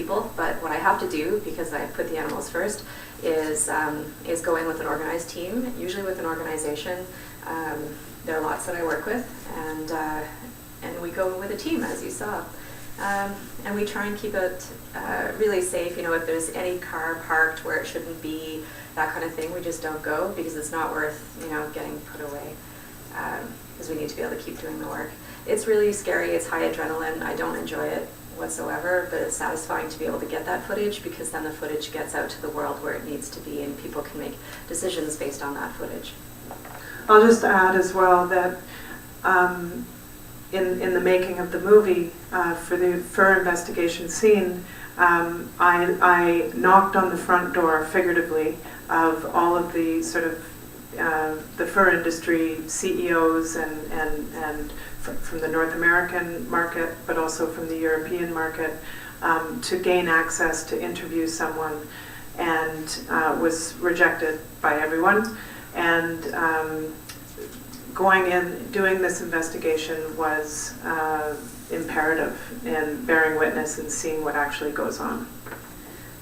people, but what I have to do, because I put the animals first, is go in with an organized team, usually with an organization. There are lots that I work with, and we go with a team, as you saw. And we try and keep it really safe. You know, if there's any car parked where it shouldn't be, that kind of thing, we just don't go, because it's not worth, you know, getting put away, because we need to be able to keep doing the work. It's really scary. It's high adrenaline. I don't enjoy it whatsoever, but it's satisfying to be able to get that footage, because then the footage gets out to the world where it needs to be, and people can make decisions based on that footage. I'll just add as well that in the making of the movie, for the fur investigation scene, I knocked on the front door, figuratively, of all of the sort of the fur industry CEOs and from the North American market, but also from the European market, to gain access to interview someone, and was rejected by everyone. And going in, doing this investigation was imperative in bearing witness and seeing what actually goes on.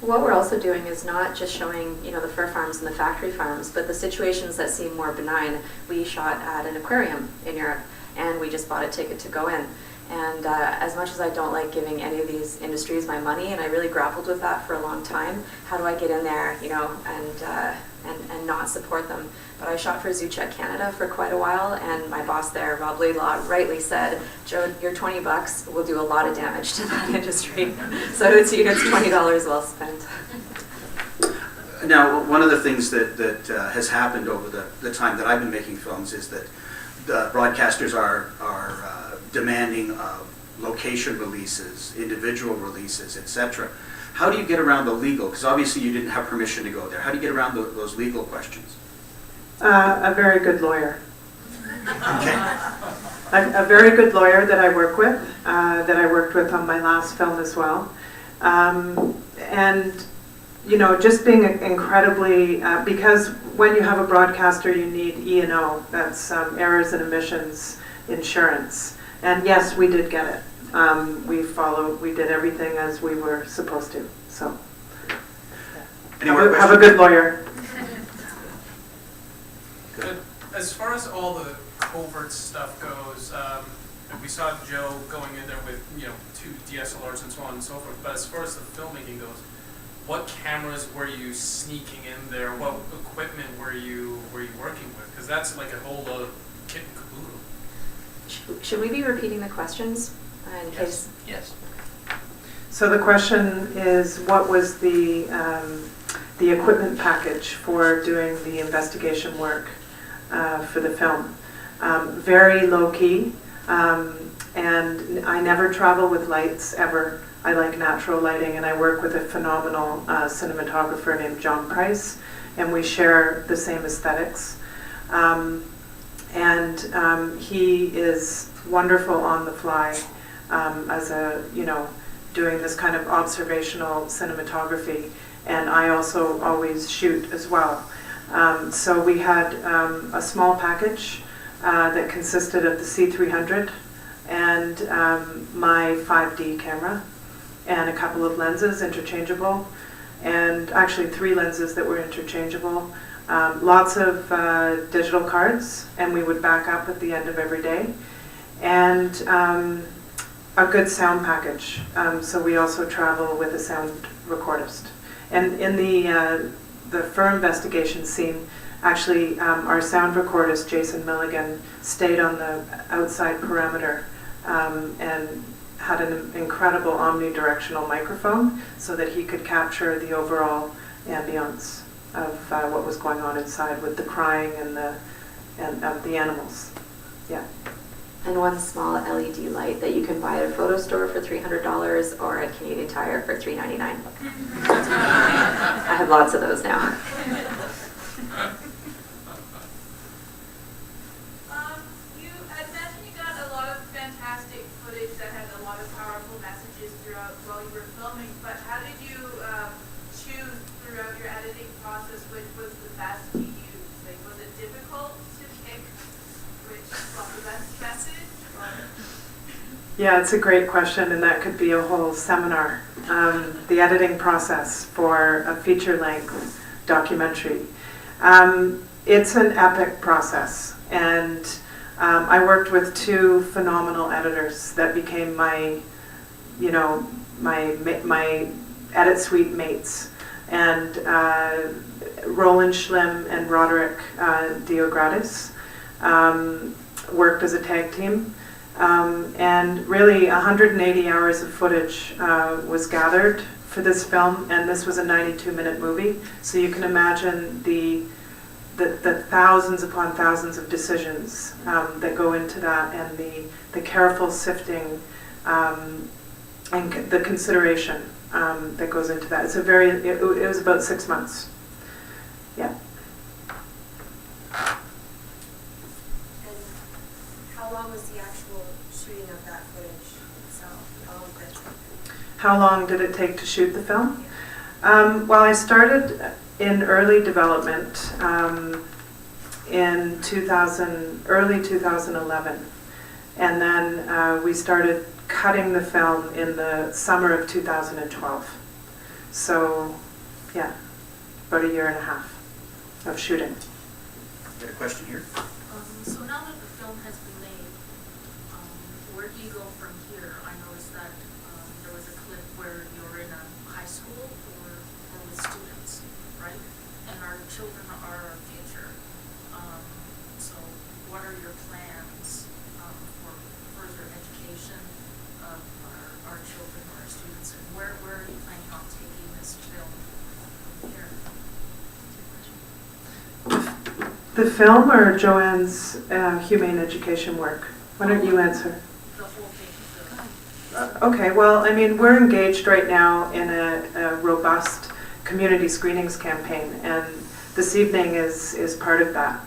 What we're also doing is not just showing, you know, the fur farms and the factory farms, but the situations that seem more benign. We shot at an aquarium in Europe, and we just bought a ticket to go in. And as much as I don't like giving any of these industries my money, and I really grappled with that for a long time, how do I get in there, you know, and not support them? But I shot for Zoo Check Canada for quite a while, and my boss there, Rob Laidlaw, rightly said, "Joe, your $20 will do a lot of damage to that industry." So it's, you know, it's $20 well spent. Now, one of the things that has happened over the time that I've been making films is that the broadcasters are demanding location releases, individual releases, etc. How do you get around the legal? Because obviously you didn't have permission to go there. How do you get around those legal questions? A very good lawyer. Okay. A very good lawyer that I work with, that I worked with on my last film as well. And, you know, just being incredibly, because when you have a broadcaster, you need E&O, that's errors and omissions insurance. And yes, we did get it. We did everything as we were supposed to. So, have a good lawyer. Good. As far as all the covert stuff goes, we saw Joe going in there with, you know, 2 DSLRs and so on and so forth. But as far as the filmmaking goes, what cameras were you sneaking in there? What equipment were you working with? Because that's like a whole kit and caboodle. Should we be repeating the questions in case? Yes. So the question is, what was the equipment package for doing the investigation work for the film? Very low key, and I never travel with lights ever. I like natural lighting, and I work with a phenomenal cinematographer named John Price, and we share the same aesthetics. And he is wonderful on the fly, as a, you know, doing this kind of observational cinematography, and I also always shoot as well. So we had a small package that consisted of the C300 and my 5D camera, and a couple of lenses, interchangeable, and actually 3 lenses that were interchangeable. Lots of digital cards, and we would back up at the end of every day, and a good sound package. So we also travel with a sound recordist. And in the fur investigation scene, actually our sound recordist, Jason Milligan, stayed on the outside perimeter and had an incredible omnidirectional microphone so that he could capture the overall ambience of what was going on inside with the crying and the animals. Yeah. And one small LED light that you can buy at a photo store for $300 or at Canadian Tire for $3.99. I have lots of those now. You had mentioned you got a lot of fantastic footage that had a lot of powerful messages throughout while you were filming, but how did you choose throughout your editing process which was the best to use? Like, was it difficult to pick which was the best message? Or? Yeah, it's a great question, and that could be a whole seminar. The editing process for a feature-length documentary. It's an epic process, and I worked with two phenomenal editors that became my edit suite mates, and Roland Schlimm and Roderick Diogradis worked as a tag team. And really 180 hours of footage was gathered for this film, and this was a 92-minute movie. So you can imagine the thousands upon thousands of decisions that go into that, and the careful sifting and the consideration that goes into that. It was about 6 months. Yeah. And how long was the actual shooting of that footage itself? How long did it take to shoot the film? Well, I started in early development in early 2011, and then we started cutting the film in the summer of 2012. So, yeah, about a year and a half of shooting. Got a question here? So now that the film has been made, where do you go from here? I noticed that there was a clip where you're in a high school or with students, right? And our children are our future. So what are your plans for further education of our children or our students? And where are you planning on taking this film from here? The film or Joanne's humane education work? Why don't you answer? The whole thing. Okay, well, I mean, we're engaged right now in a robust community screenings campaign, and this evening is part of that.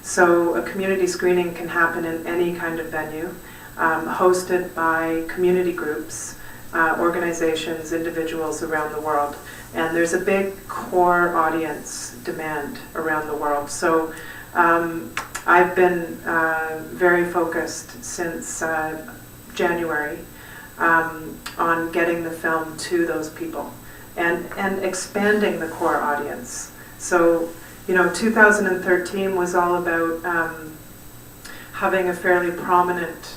So a community screening can happen in any kind of venue, hosted by community groups, organizations, individuals around the world. And there's a big core audience demand around the world. So I've been very focused since January on getting the film to those people and expanding the core audience. So, 2013 was all about having a fairly prominent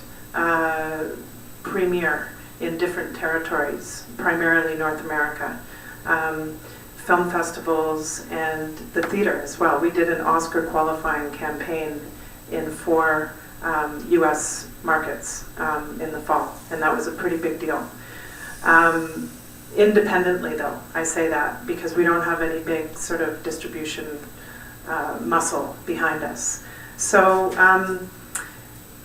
premiere in different territories, primarily North America. Film festivals and the theater as well. We did an Oscar qualifying campaign in 4 U.S. markets in the fall, and that was a pretty big deal. Independently, though, I say that because we don't have any big sort of distribution muscle behind us. So,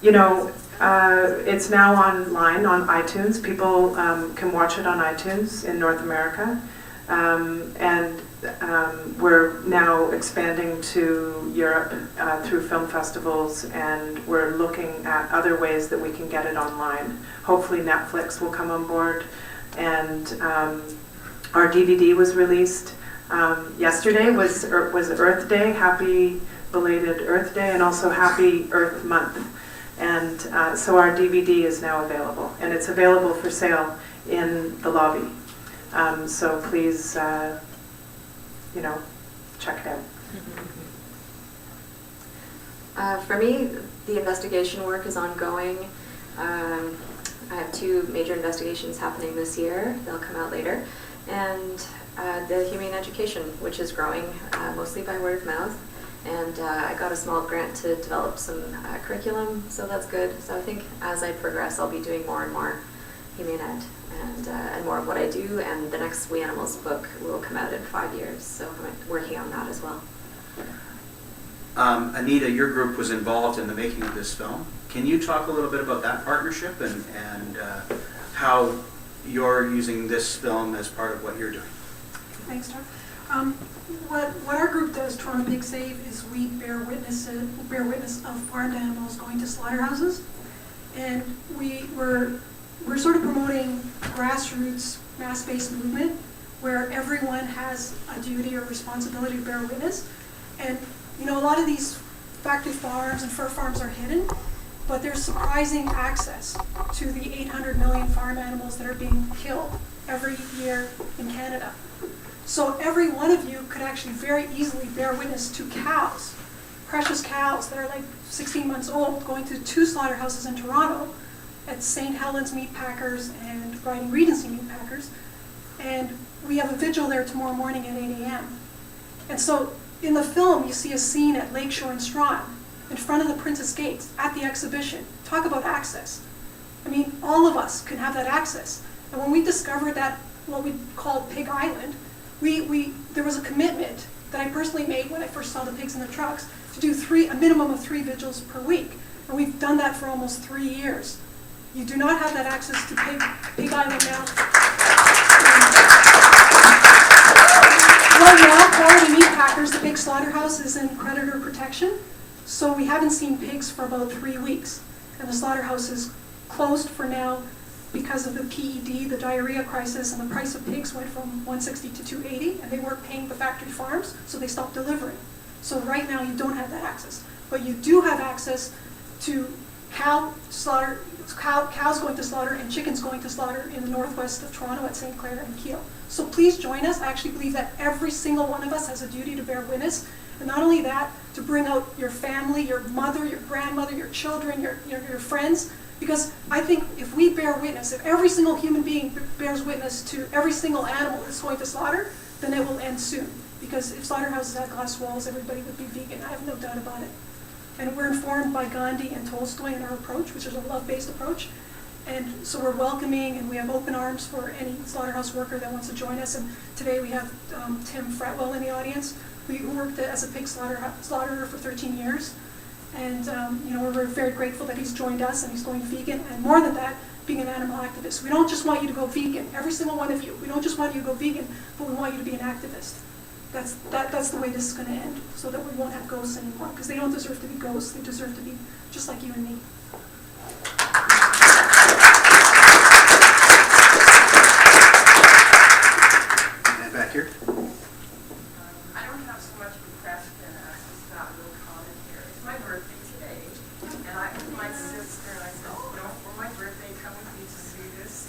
it's now online on iTunes. People can watch it on iTunes in North America. And we're now expanding to Europe through film festivals, and we're looking at other ways that we can get it online. Hopefully Netflix will come on board, and our DVD was released. Yesterday was Earth Day. Happy belated Earth Day, and also Happy Earth Month. And so our DVD is now available, and it's available for sale in the lobby. So please, check it out. For me, the investigation work is ongoing. I have 2 major investigations happening this year. They'll come out later. And the humane education, which is growing mostly by word of mouth. And I got a small grant to develop some curriculum, so that's good. So I think as I progress, I'll be doing more and more humane ed and more of what I do. And the next We Animals book will come out in 5 years, so I'm working on that as well. Anita, your group was involved in the making of this film. Can you talk a little bit about that partnership and how you're using this film as part of what you're doing? Thanks, Doug. What our group does, Toronto Pig Save, is we bear witness of farmed animals going to slaughterhouses, and we're sort of promoting grassroots mass-based movement where everyone has a duty or responsibility to bear witness. And a lot of these factory farms and fur farms are hidden, but there's surprising access to the 800 million farm animals that are being killed every year in Canada. So every one of you could actually very easily bear witness to cows, precious cows that are like 16 months old, going to 2 slaughterhouses in Toronto at St. Helens Meat Packers and Riding Regency Meat Packers. And we have a vigil there tomorrow morning at 8 a.m. And so in the film, you see a scene at Lakeshore in Strawn, in front of the Princess Gates, at the exhibition. Talk about access. I mean, all of us can have that access. And when we discovered that, what we called Pig Island, there was a commitment that I personally made when I first saw the pigs in the trucks to do a minimum of 3 vigils per week. And we've done that for almost 3 years. You do not have that access to Pig Island now. Right now, Quality Meat Packers, the big slaughterhouse, is in predator protection. So we haven't seen pigs for about 3 weeks. And the slaughterhouse is closed for now because of the PED, the diarrhea crisis, and the price of pigs went from $160 to $280, and they weren't paying the factory farms, so they stopped delivering. So right now you don't have that access. But you do have access to cows going to slaughter and chickens going to slaughter in the northwest of Toronto at St. Clair and Kiel. So please join us. I actually believe that every single one of us has a duty to bear witness. And not only that, to bring out your family, your mother, your grandmother, your children, your friends. Because I think if we bear witness, if every single human being bears witness to every single animal that's going to slaughter, then it will end soon. Because if slaughterhouses had glass walls, everybody would be vegan. I have no doubt about it. And we're informed by Gandhi and Tolstoy in our approach, which is a love-based approach. And so we're welcoming, and we have open arms for any slaughterhouse worker that wants to join us. And today we have Tim Fretwell in the audience, who worked as a pig slaughterer for 13 years. And we're very grateful that he's joined us and he's going vegan. And more than that, being an animal activist. We don't just want you to go vegan, every single one of you. We don't just want you to go vegan, but we want you to be an activist. That's the way this is going to end, so that we won't have ghosts anymore, because they don't deserve to be ghosts. They deserve to be just like you and me. And back here. I don't have so much request and just got a little comment here. It's my birthday today, and I with my sister, and I said, for my birthday, come with me to see this.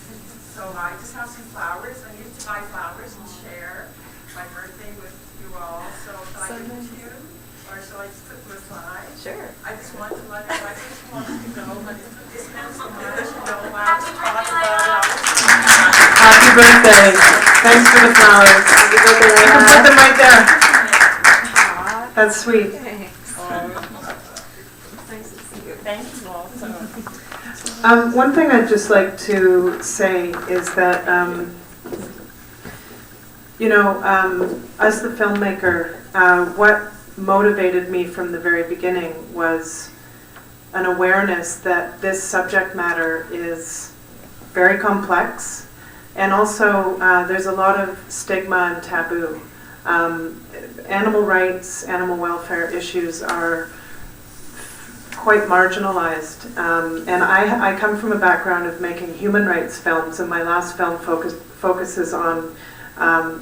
So I just have some flowers. I need to buy flowers and share my birthday with you all. So can I give them to you? Or shall I just put them aside? Sure. I just want to let everybody, I just want to know, but this meant so much, I was talking about it. Happy birthday. Thanks for the flowers. Happy birthday. You can put them right there. That's sweet. Thanks. Nice to see you. Thank you all so much. One thing I'd just like to say is that, as the filmmaker, what motivated me from the very beginning was an awareness that this subject matter is very complex, and also there's a lot of stigma and taboo. Animal rights, animal welfare issues are quite marginalized, and I come from a background of making human rights films, and my last film focuses on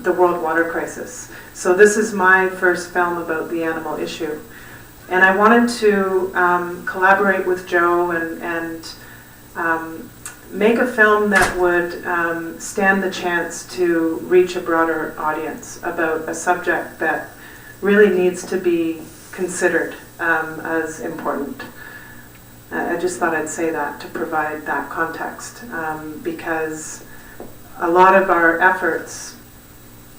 the world water crisis. So this is my first film about the animal issue. And I wanted to collaborate with Joe and make a film that would stand the chance to reach a broader audience about a subject that really needs to be considered as important. I just thought I'd say that to provide that context, because a lot of our efforts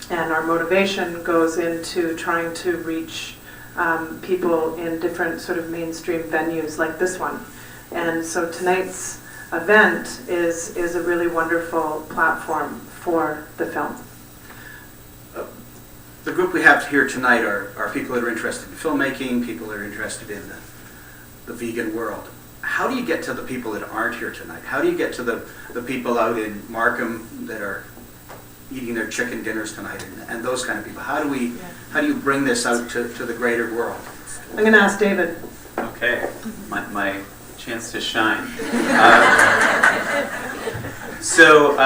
and our motivation goes into trying to reach people in different sort of mainstream venues like this one. And so tonight's event is a really wonderful platform for the film. The group we have here tonight are people that are interested in filmmaking, people that are interested in the vegan world. How do you get to the people that aren't here tonight? How do you get to the people out in Markham that are eating their chicken dinners tonight and those kind of people? How do you bring this out to the greater world? I'm going to ask David. Okay, my chance to shine. So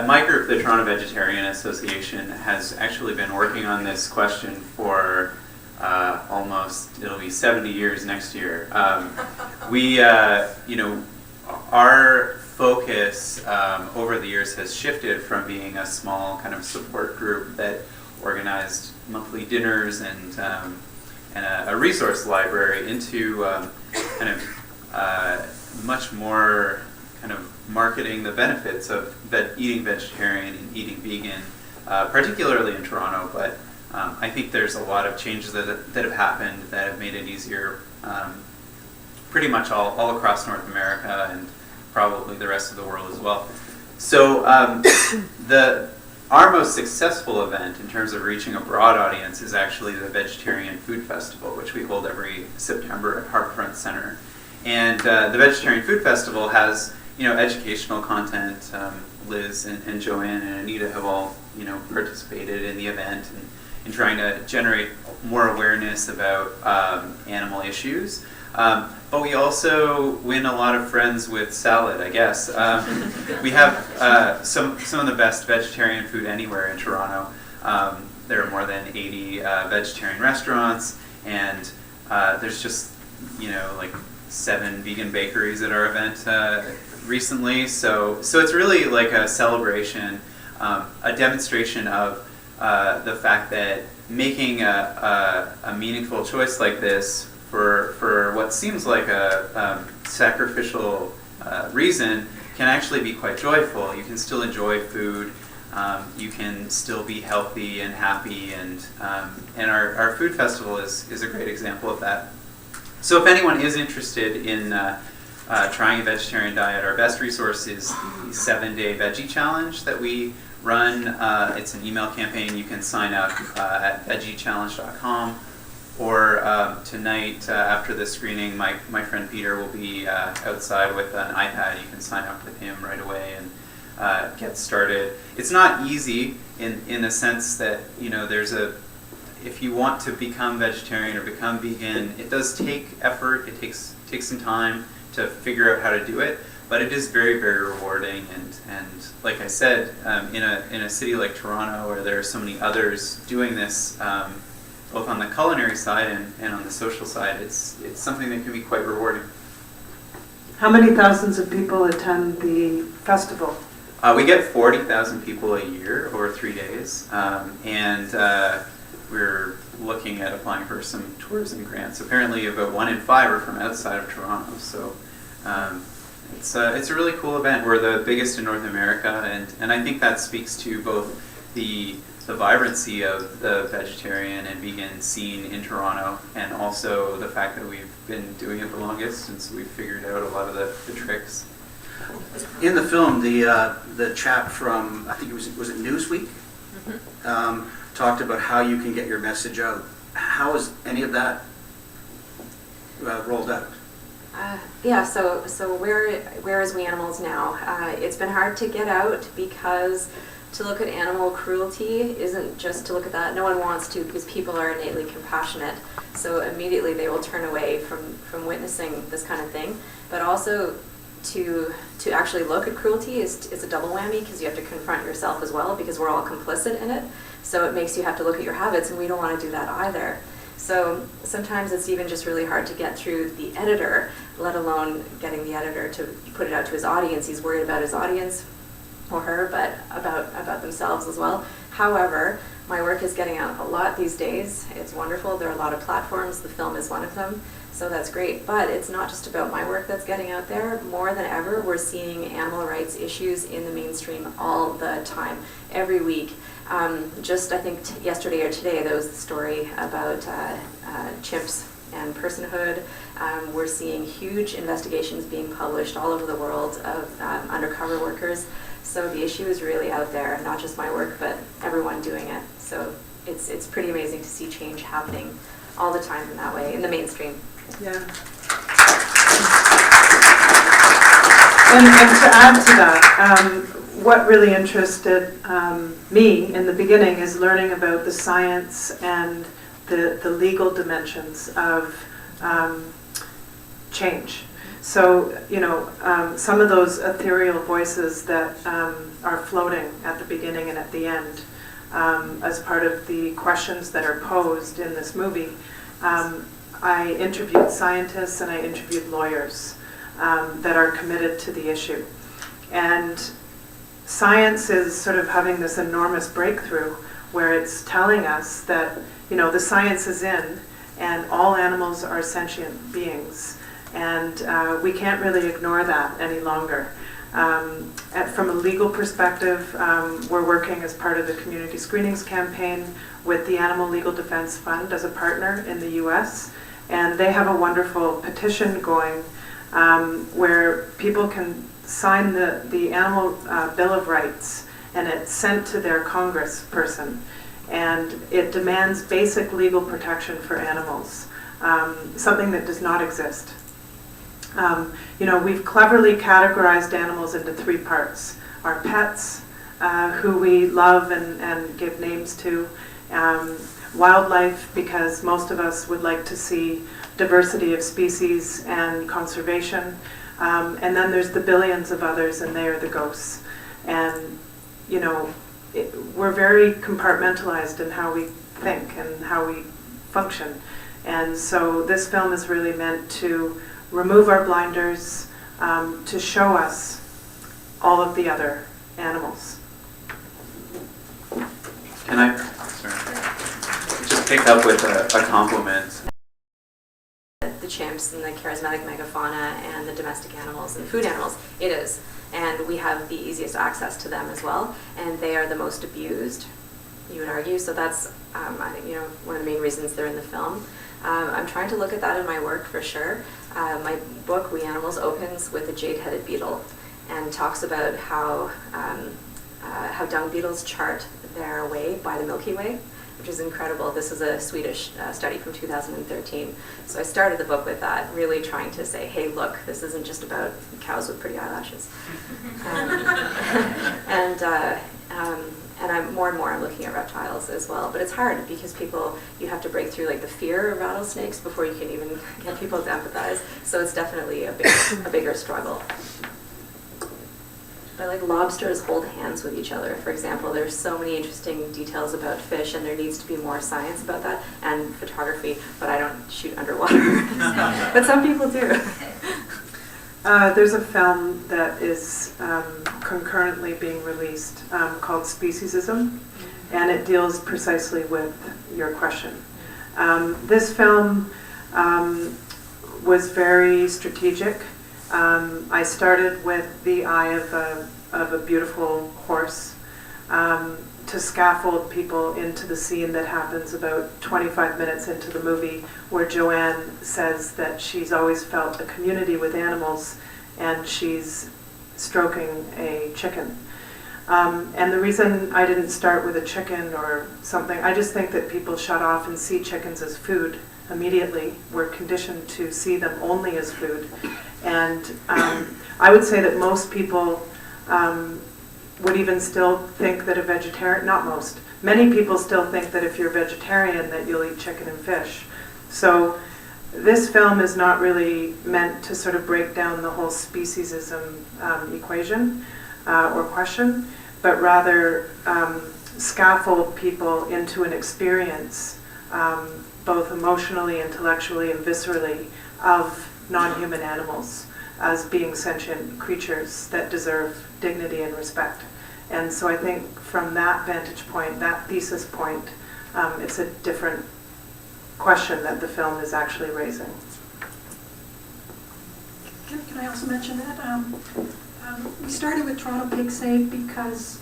my group, the Toronto Vegetarian Association, has actually been working on this question for it'll be 70 years next year. Our focus over the years has shifted from being a small kind of support group that organized monthly dinners and a resource library into kind of much more kind of marketing the benefits of eating vegetarian and eating vegan, particularly in Toronto. But I think there's a lot of changes that have happened that have made it easier pretty much all across North America and probably the rest of the world as well. So our most successful event in terms of reaching a broad audience is actually the Vegetarian Food Festival, which we hold every September at Harbourfront Centre. And the Vegetarian Food Festival has, educational content. Liz and Joanne and Anita have all, participated in the event and in trying to generate more awareness about animal issues. But we also win a lot of friends with salad, I guess. We have some of the best vegetarian food anywhere in Toronto. There are more than 80 vegetarian restaurants, and there's just, like 7 vegan bakeries at our event recently. So it's really like a celebration, a demonstration of the fact that making a meaningful choice like this for what seems like a sacrificial reason can actually be quite joyful. You can still enjoy food. You can still be healthy and happy, and our food festival is a great example of that. So if anyone is interested in trying a vegetarian diet, our best resource is the 7-day veggie challenge that we run. It's an email campaign. You can sign up at veggiechallenge.com. Or tonight after the screening, my friend Peter will be outside with an iPad. You can sign up with him right away and get started. It's not easy in the sense that, if you want to become vegetarian or become vegan, it does take effort. It takes some time to figure out how to do it, but it is very, very rewarding. And like I said, in a city like Toronto, where there are so many others doing this, both on the culinary side and on the social side, it's something that can be quite rewarding. How many thousands of people attend the festival? We get 40,000 people a year over 3 days, and we're looking at applying for some tourism grants. Apparently about 1 in 5 are from outside of Toronto, so it's a really cool event. We're the biggest in North America, and I think that speaks to both the vibrancy of the vegetarian and vegan scene in Toronto, and also the fact that we've been doing it the longest, and so we've figured out a lot of the tricks. In the film, the chap from, I think it was it Newsweek, talked about how you can get your message out. How is any of that rolled out? So where is We Animals now? It's been hard to get out because to look at animal cruelty isn't just to look at that. No one wants to, because people are innately compassionate. So immediately they will turn away from witnessing this kind of thing. But also to actually look at cruelty is a double whammy, because you have to confront yourself as well, because we're all complicit in it. So it makes you have to look at your habits, and we don't want to do that either. So sometimes it's even just really hard to get through the editor, let alone getting the editor to put it out to his audience. He's worried about his audience, or her, but about themselves as well. However, my work is getting out a lot these days. It's wonderful. There are a lot of platforms. The film is one of them, so that's great. But it's not just about my work that's getting out there. More than ever, we're seeing animal rights issues in the mainstream all the time, every week. Just I think yesterday or today, there was the story about chimps and personhood. We're seeing huge investigations being published all over the world of undercover workers. So the issue is really out there, not just my work, but everyone doing it. So it's pretty amazing to see change happening all the time in that way, in the mainstream. Yeah. And to add to that, what really interested me in the beginning is learning about the science and the legal dimensions of change. So, some of those ethereal voices that are floating at the beginning and at the end, as part of the questions that are posed in this movie, I interviewed scientists and I interviewed lawyers that are committed to the issue. And science is sort of having this enormous breakthrough where it's telling us that, the science is in and all animals are sentient beings. And we can't really ignore that any longer. From a legal perspective, we're working as part of the Community Screenings campaign with the Animal Legal Defense Fund as a partner in the US. And they have a wonderful petition going where people can sign the Animal Bill of Rights, and it's sent to their congressperson. And it demands basic legal protection for animals, something that does not exist. We've cleverly categorized animals into three parts. Our pets, who we love and give names to. Wildlife, because most of us would like to see diversity of species and conservation. And then there's the billions of others, and they are the ghosts. And, we're very compartmentalized in how we think and how we function. And so this film is really meant to remove our blinders, to show us all of the other animals. Can I just pick up with a compliment? The chimps and the charismatic megafauna and the domestic animals and food animals, it is. And we have the easiest access to them as well, and they are the most abused, you would argue. So that's, I think, one of the main reasons they're in the film. I'm trying to look at that in my work for sure. My book, We Animals, opens with a jade-headed beetle and talks about how dung beetles chart their way by the Milky Way, which is incredible. This is a Swedish study from 2013. So I started the book with that, really trying to say, hey, look, this isn't just about cows with pretty eyelashes. And I'm more and more I'm looking at reptiles as well. But it's hard because you have to break through like the fear of rattlesnakes before you can even get people to empathize. So it's definitely a bigger struggle. But like lobsters hold hands with each other, for example. There's so many interesting details about fish, and there needs to be more science about that, and photography, but I don't shoot underwater. But some people do. There's a film that is concurrently being released called Speciesism, and it deals precisely with your question. This film was very strategic. I started with the eye of a beautiful horse to scaffold people into the scene that happens about 25 minutes into the movie, where Joanne says that she's always felt a community with animals, and she's stroking a chicken. And the reason I didn't start with a chicken or something, I just think that people shut off and see chickens as food immediately. We're conditioned to see them only as food. And I would say that most people would even still think that a vegetarian, not most, many people still think that if you're vegetarian that you'll eat chicken and fish. So this film is not really meant to sort of break down the whole speciesism equation or question, but rather scaffold people into an experience, both emotionally, intellectually, and viscerally, of non-human animals as being sentient creatures that deserve dignity and respect. And so I think from that vantage point, that thesis point, it's a different question that the film is actually raising. Can I also mention that we started with Toronto Pig Safe because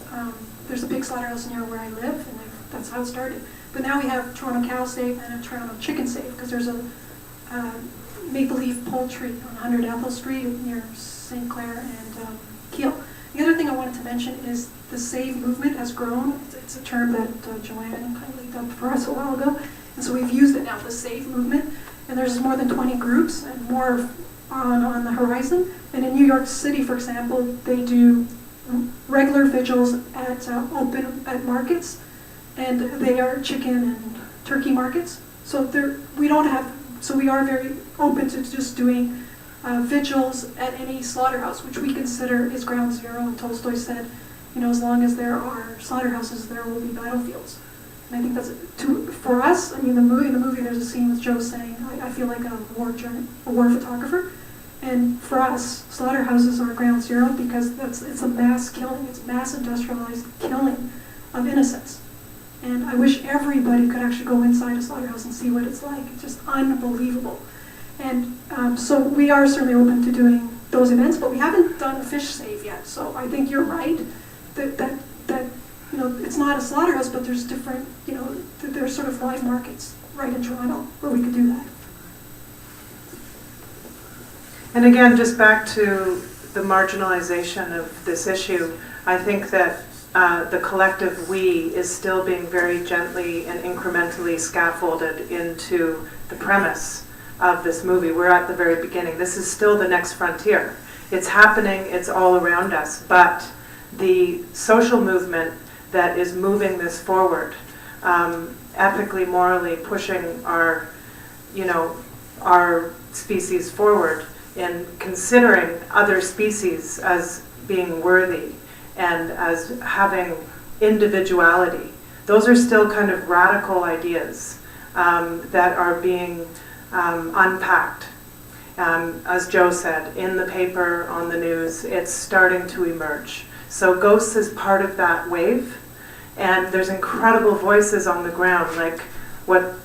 there's a pig slaughterhouse near where I live, and that's how it started. But now we have Toronto Cow Safe and a Toronto Chicken Safe because there's a Maple Leaf Poultry on 100 Ethel Street near St. Clair and Keele. The other thing I wanted to mention is the SAVE movement has grown. It's a term that Joanne kindly dubbed for us a while ago. And so we've used it now, the SAVE movement. And there's more than 20 groups and more on the horizon. And in New York City, for example, they do regular vigils at markets. And they are chicken and turkey markets. So we are very open to just doing vigils at any slaughterhouse, which we consider is ground zero. And Tolstoy said, as long as there are slaughterhouses, there will be battlefields. And I think that's, for us, in the movie there's a scene with Joe saying, I feel like a war photographer. And for us, slaughterhouses are ground zero because it's a mass killing, it's mass industrialized killing of innocents. And I wish everybody could actually go inside a slaughterhouse and see what it's like. It's just unbelievable. And so we are certainly open to doing those events, but we haven't done a fish save yet. So I think you're right that it's not a slaughterhouse, but there's different, there's sort of live markets right in Toronto where we could do that. And again, just back to the marginalization of this issue, I think that the collective we is still being very gently and incrementally scaffolded into the premise of this movie. We're at the very beginning. This is still the next frontier. It's happening, it's all around us, but the social movement that is moving this forward, ethically, morally pushing our species forward in considering other species as being worthy and as having individuality. Those are still kind of radical ideas that are being unpacked. As Joe said, in the paper, on the news, it's starting to emerge. So Ghosts is part of that wave, and there's incredible voices on the ground, like what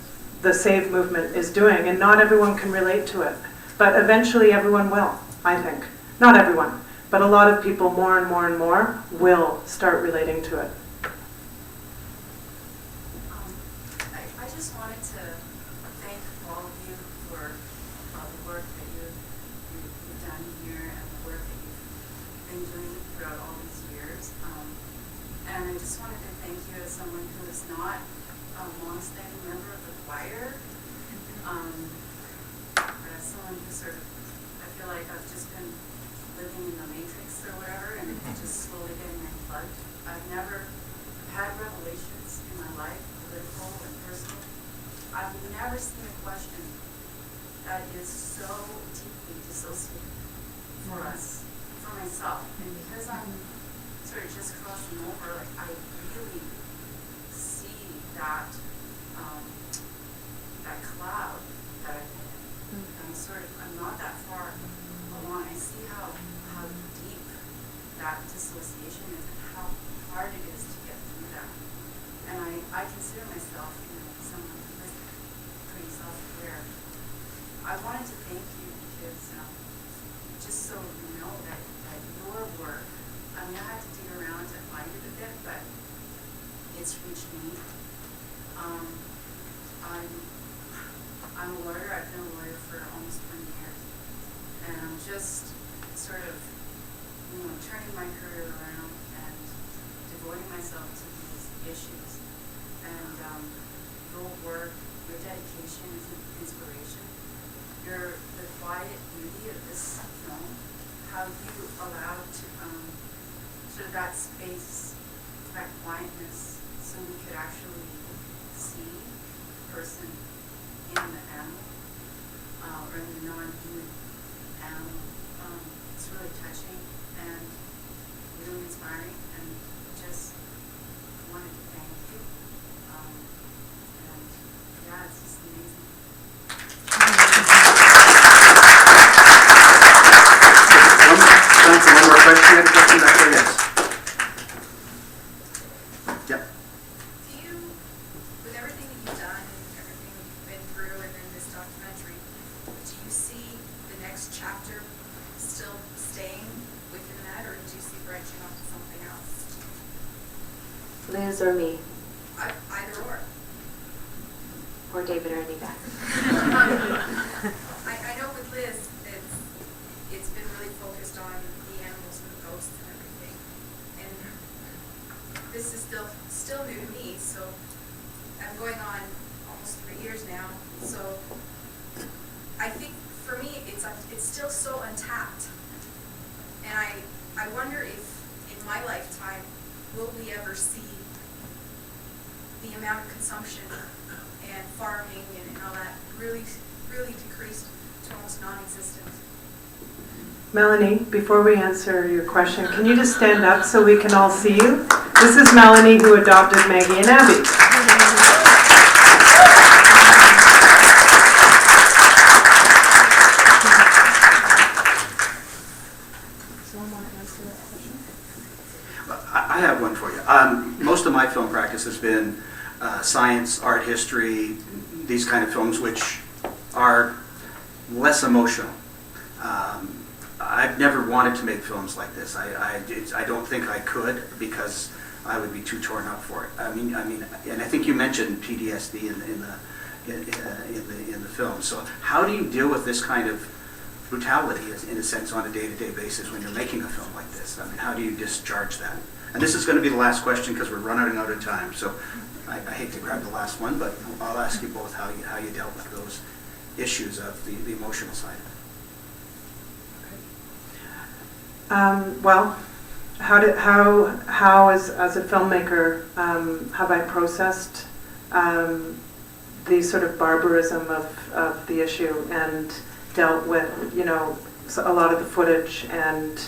the SAVE movement is doing, and not everyone can relate to it. But eventually everyone will, I think. Not everyone, but a lot of people more and more and more will start relating to it. I just wanted to thank all of you for the work that you've done here and the work that you've been doing throughout all these years. And I just wanted to thank you as someone who is not a long-standing member of the choir. But as someone who sort of, I feel like I've just been living in the matrix or whatever, and it's just slowly getting unplugged. I've never had revelations in my life, political and personal. I've never seen a question that is so deeply dissociated for us, for myself. And because I'm sort of just crossing over, like I really see that that cloud that I've been in. I'm not that far along. I see how deep that dissociation is and how hard it is to get through that. And I consider myself, someone who is pretty self-aware. I wanted to thank you because just so you know that your work, I had to dig around to find it a bit, but it's reached me. I'm a lawyer. I've been a lawyer for almost 20 years. And I'm just sort of, turning my career around and devoting myself to these issues. And your work, your dedication is an inspiration. The quiet beauty of this film, how you allowed to sort of that space, that quietness, so we could actually see the person in the animal, or in the non-human animal. It's really touching and really inspiring, and just wanted to thank you. And yeah, it's just amazing. One more question. I have a question back there. Yes. Yep. Do you, with everything that you've done and everything that you've been through and then this documentary, do you see the next chapter still staying within that, or do you see branching off to something else? Liz or me, Either or. or David or Anita. I know with Liz, it's been really focused on the animals and the ghosts and everything. And this is still new to me, so I'm going on almost 3 years now. So I think for me, it's still so untapped. And I wonder if in my lifetime, will we ever see the amount of consumption and farming and all that really, really decreased to almost non-existent. Melanie, before we answer your question, can you just stand up so we can all see you? This is Melanie, who adopted Maggie and Abby. I have one for you. Most of my film practice has been science, art history, these kind of films, which are less emotional. I've never wanted to make films like this. I don't think I could, because I would be too torn up for it. I mean, and I think you mentioned PTSD in the film. So how do you deal with this kind of brutality, in a sense, on a day-to-day basis when you're making a film like this? I mean, how do you discharge that? And this is going to be the last question because we're running out of time. So I hate to grab the last one, but I'll ask you both how you dealt with those issues of the emotional side of it. Well, how as a filmmaker have I processed the sort of barbarism of the issue and dealt with, you know, a lot of the footage and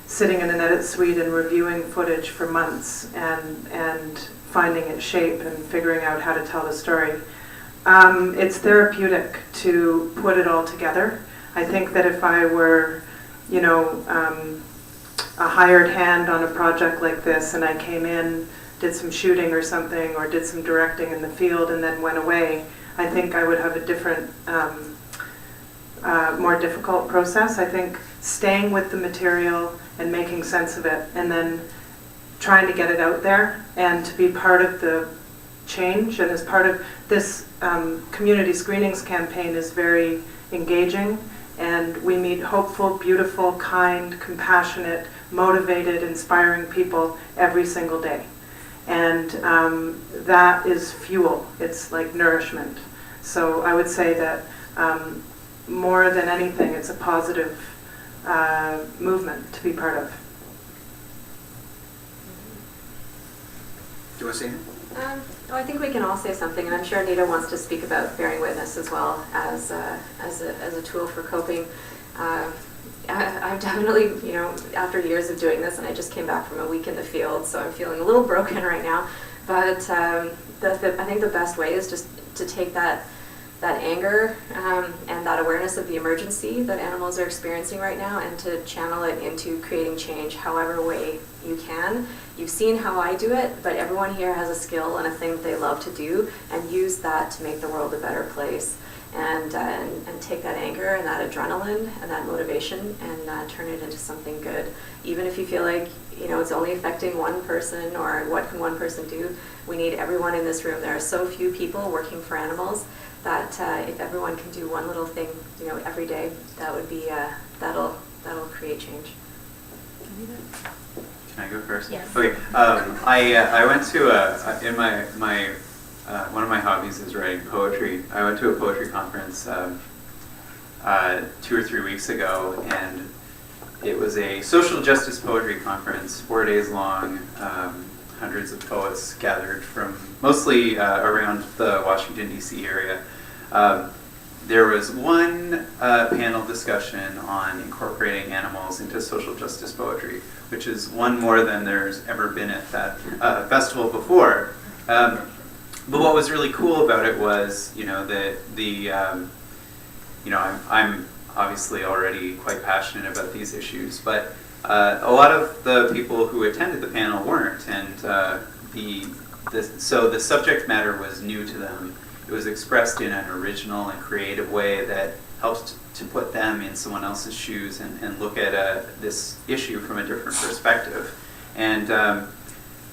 sitting in an edit suite and reviewing footage for months and finding its shape and figuring out how to tell the story. It's therapeutic to put it all together. I think that if I were, you know, a hired hand on a project like this and I came in, did some shooting or something, or did some directing in the field and then went away, I think I would have a different, more difficult process. I think staying with the material and making sense of it and then trying to get it out there and to be part of the change, and as part of this community screenings campaign is very engaging, and we meet hopeful, beautiful, kind, compassionate, motivated, inspiring people every single day. And that is fuel. It's like nourishment. So I would say that more than anything, it's a positive movement to be part of. Do you want to say anything? I think we can all say something, and I'm sure Anita wants to speak about bearing witness as well as a tool for coping. I've definitely, you know, after years of doing this, and I just came back from a week in the field, so I'm feeling a little broken right now. But I think the best way is just to take that anger and that awareness of the emergency that animals are experiencing right now, and to channel it into creating change however way you can. You've seen how I do it, but everyone here has a skill and a thing that they love to do, and use that to make the world a better place. And take that anger and that adrenaline and that motivation and turn it into something good. Even if you feel like, you know, it's only affecting one person, or what can one person do, we need everyone in this room. There are so few people working for animals that if everyone can do one little thing, you know, every day, that would be that'll create change. Can I go first? Yes. Okay. I went to in my one of my hobbies is writing poetry. I went to a poetry conference 2 or 3 weeks ago, and it was a social justice poetry conference, 4 days long. Hundreds of poets gathered from mostly around the Washington, D.C. area. There was one panel discussion on incorporating animals into social justice poetry, which is one more than there's ever been at that festival before. But what was really cool about it was, you know, I'm obviously already quite passionate about these issues, but a lot of the people who attended the panel weren't, and so the subject matter was new to them. It was expressed in an original and creative way that helped to put them in someone else's shoes and look at this issue from a different perspective. And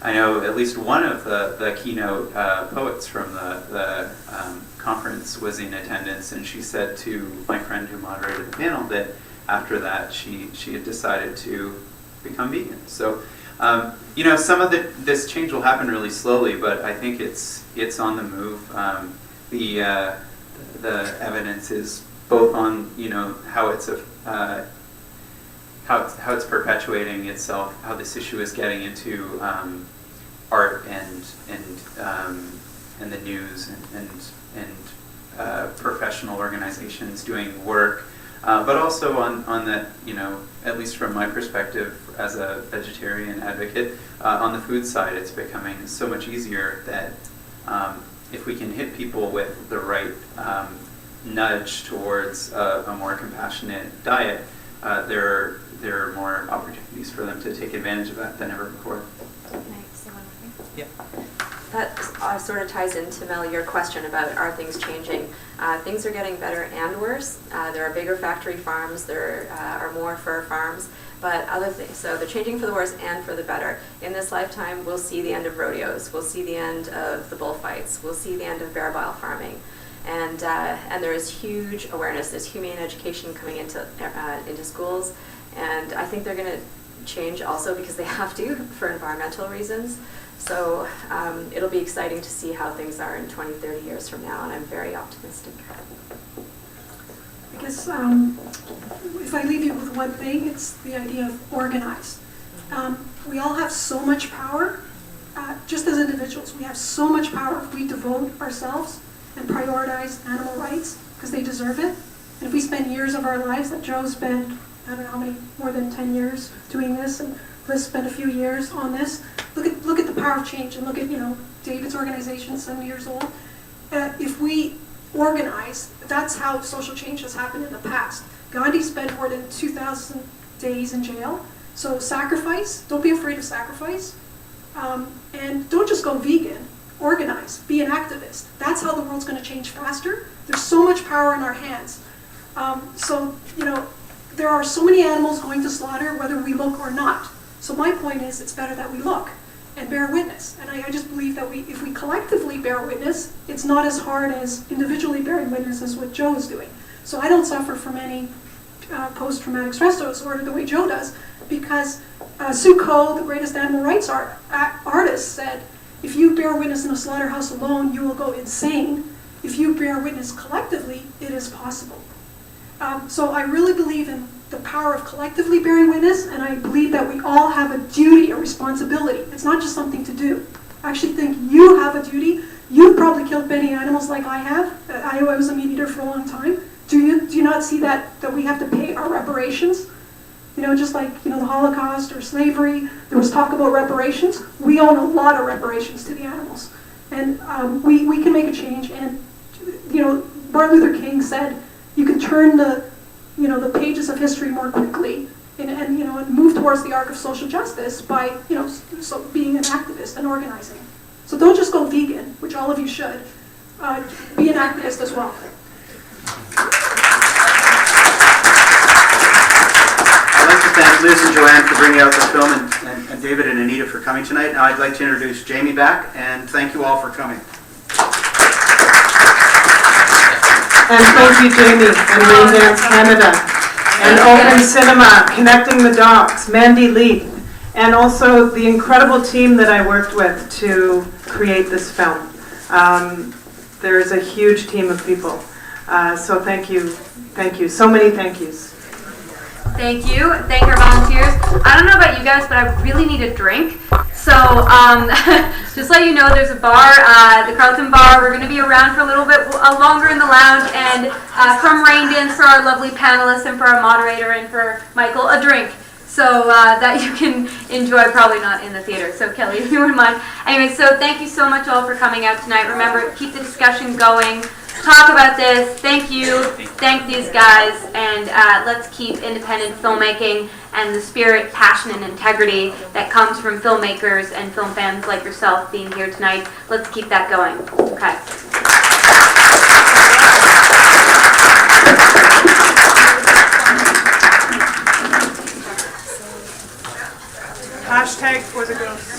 I know at least one of the keynote poets from the conference was in attendance, and she said to my friend who moderated the panel that after that she had decided to become vegan. So you know, some of this change will happen really slowly, but I think it's on the move. The evidence is both on, you know, how it's perpetuating itself, how this issue is getting into art and the news and professional organizations doing work But also on that, at least from my perspective as a vegetarian advocate, on the food side, it's becoming so much easier that if we can hit people with the right nudge towards a more compassionate diet, there are more opportunities for them to take advantage of that than ever before. Can I say one more thing? Yeah. That sort of ties into, Mel, your question about are things changing. Things are getting better and worse. There are bigger factory farms, there are more fur farms, but other things. So they're changing for the worse and for the better. In this lifetime, we'll see the end of rodeos, we'll see the end of the bullfights, we'll see the end of bare bile farming. And there is huge awareness, there's humane education coming into schools, and I think they're going to change also because they have to for environmental reasons. So it'll be exciting to see how things are in 20, 30 years from now, and I'm very optimistic. I guess if I leave you with one thing, it's the idea of organize. We all have so much power, just as individuals. We have so much power if we devote ourselves and prioritize animal rights, because they deserve it. And if we spend years of our lives, like Joe spent, I don't know how many, more than 10 years doing this, and Liz spent a few years on this, look at the power of change, and look at, David's organization, 70 years old. If we organize, that's how social change has happened in the past. Gandhi spent more than 2,000 days in jail. So sacrifice, don't be afraid of sacrifice. And don't just go vegan, organize, be an activist. That's how the world's going to change faster. There's so much power in our hands. There are so many animals going to slaughter whether we look or not. So my point is, it's better that we look and bear witness. And I just believe that if we collectively bear witness, it's not as hard as individually bearing witness as what Joe is doing. So I don't suffer from any post-traumatic stress disorder the way Joe does, because Sue Coe, the greatest animal rights artist, said, if you bear witness in a slaughterhouse alone, you will go insane. If you bear witness collectively, it is possible. So I really believe in the power of collectively bearing witness, and I believe that we all have a duty, a responsibility. It's not just something to do. I actually think you have a duty. You've probably killed many animals like I have. I was a meat eater for a long time. Do you not see that we have to pay our reparations? Just like the Holocaust or slavery, there was talk about reparations. We own a lot of reparations to the animals, and we can make a change. And Martin Luther King said, you can turn the pages of history more quickly and move towards the arc of social justice by being an activist and organizing. So don't just go vegan, which all of you should. Be an activist as well. I'd like to thank Liz and Joanne for bringing out the film, and David and Anita for coming tonight. Now I'd like to introduce Jamie back, and thank you all for coming. And thank you, Jamie, and Rain Dance Canada, and Open Cinema, Connecting the Dots, Mandy Lee, and also the incredible team that I worked with to create this film. There's a huge team of people. So thank you, so many thank yous. Thank you. Thank our volunteers. I don't know about you guys, but I really need a drink. So just let you know, there's a bar, the Carlton Bar. We're going to be around for a little bit longer in the lounge. And from Rain Dance, for our lovely panelists and for our moderator and for Michael, a drink. So that you can enjoy, probably not in the theater. So Kelly, if you wouldn't mind. Anyway, so thank you so much all for coming out tonight. Remember, keep the discussion going. Talk about this. Thank you. Thank these guys. And let's keep independent filmmaking and the spirit, passion, and integrity that comes from filmmakers and film fans like yourself being here tonight. Let's keep that going. Okay. Hashtag for the ghosts.